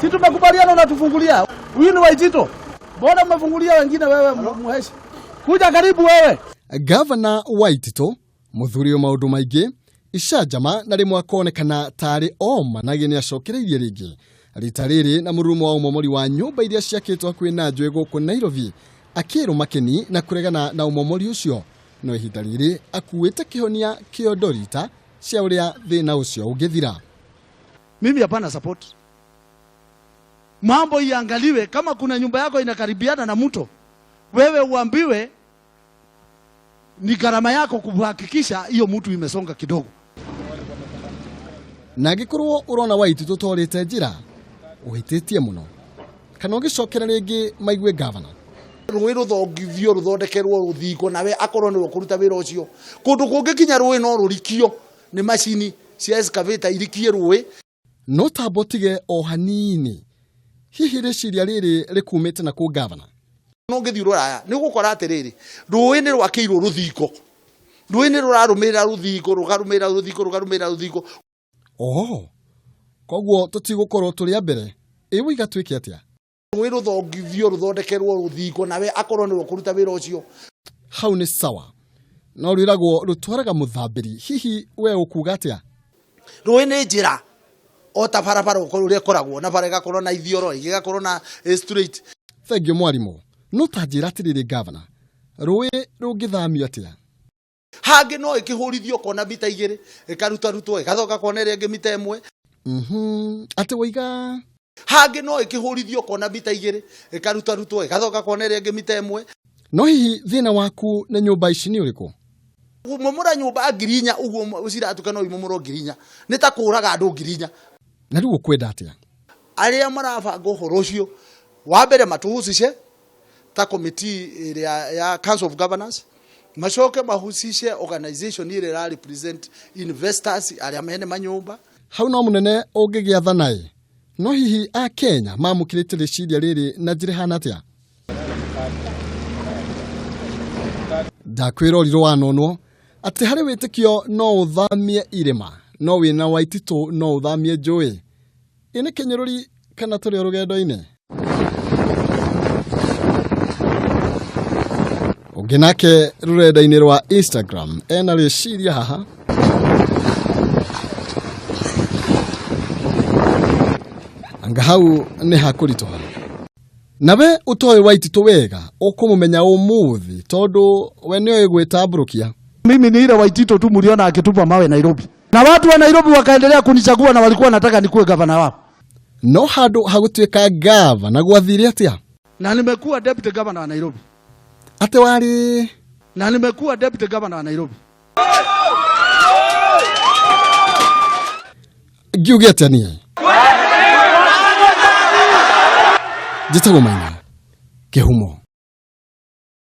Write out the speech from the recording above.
Si tumekubaliana unatufungulia. Huyu ni Waitito. Mbona mmefungulia wengine wewe muheshi? Kuja karibu wewe. Governor Waitito muthurio maundu maingi icajama na rimwe akonekana tari oma nagi ni acokereirie ringi rita riri na murumo wa umomori wa nyumba iria ciakitwo kwina njwe guku Nairobi akiru makeni na kuregana na umomori ucio no ihinda riri akuite kihonia kiodorita cia uria thina ucio ungithira. Mimi hapana support. Mambo iangaliwe, kama kuna nyumba yako inakaribiana na mto, wewe uambiwe ni gharama yako kuhakikisha hiyo mtu imesonga kidogo. Na gikorwo urona Waitito torite njira uhititie muno kana ugicokera ringi maigwe governor rũĩ rũthongithio rũthondekerwo rũthingo nawe akorwo nĩ rũkũruta wĩra ũcio kũndũ kũngĩkinya rũĩ no rũrikio nĩ macini cia excavator irikie rũĩ no tabotige o hanini hihi rĩciria rĩrĩ rĩkumĩte na kũ governor no ngĩthiĩ rũraya nĩ gũkora atĩrĩrĩ rũĩ nĩ rwakĩirwo rũthingo rũĩ nĩ rũrarũmĩrĩra rũthingo rũgarũmĩrĩra rũthingo koguo tũtigũkorwo tũrĩ a mbere ĩwe igatwĩke atĩa rũĩ rũthongithio rũthondekerwo rũthingo nawe akorwo nĩ rũkũruta wĩra ũcio hau nĩ sawa no rwĩragwo rũtwaraga mũthambĩri hihi we ũkuga atĩa rũĩ nĩ njĩra o ta barabara ũrĩa ĩkoragwo na bara ĩgakorwo na ithioro ĩgakorwo na straight. Thengio mwarimũ no ta njĩra atĩrĩrĩ governor rũĩ rũngĩthamio atĩa hangĩ no ĩkĩhũrithio kona mita igĩrĩ ĩkarutarutwo ĩgathoka kona ĩrĩa ĩngĩ mita ĩmwe atĩ waiga hangĩ no ĩkĩhũrithio kona mita igĩrĩ ĩkarutarutwo ĩgathoka kona ĩrĩa ĩngĩ mita ĩmwe. No hihi thĩna waku nĩ nyũmba ici nĩ ũrĩkũ umomora nyũmba ngirinya uguo ũciratukana umomoro ngirinya nĩ ta kũraga andũ ngirinya na rĩu ũkwenda atĩa arĩa marabanga ũhoro ũcio wa mbere matuhusice ta committee ĩrĩa ya Council of Governors macoke mahusice organization ĩrĩa ra represent investors arĩa mene manyũmba hau no mũnene ũngĩgĩatha naye no hihi a Kenya mamũkĩrĩte rĩciria rĩrĩ na njĩra hana atĩa ndakwĩra ũrirũ wanonwo atĩ harĩ wĩtĩkio no ũthamie irĩma no wĩna Waitito no ũthamie njũĩ ĩnĩ kĩnyũrũri kana tũrĩ rũgendo-inĩ ũngĩ nake rũrenda-inĩ rwa Instagram ena rĩciria haha anga hau nĩ hakũritũha nawe ũtoĩ Waitito wega ũkũmũmenya ũmũthĩ tondũ we nĩoĩ gwĩtambũrũkia. Mimi ni ile Waitito tu mliona akitupa mawe Nairobi. Na watu wa Nairobi wakaendelea kunichagua na walikuwa nataka nikuwe gavana wao. No handũ hagũtuĩka gavana gwathire atĩa? Na nimekuwa deputy governor wa Nairobi. Ate wari na nimekuwa deputy governor wa Nairobi. Ngiuge atĩa niĩ? Njĩtagwo Maina Kĩhumo.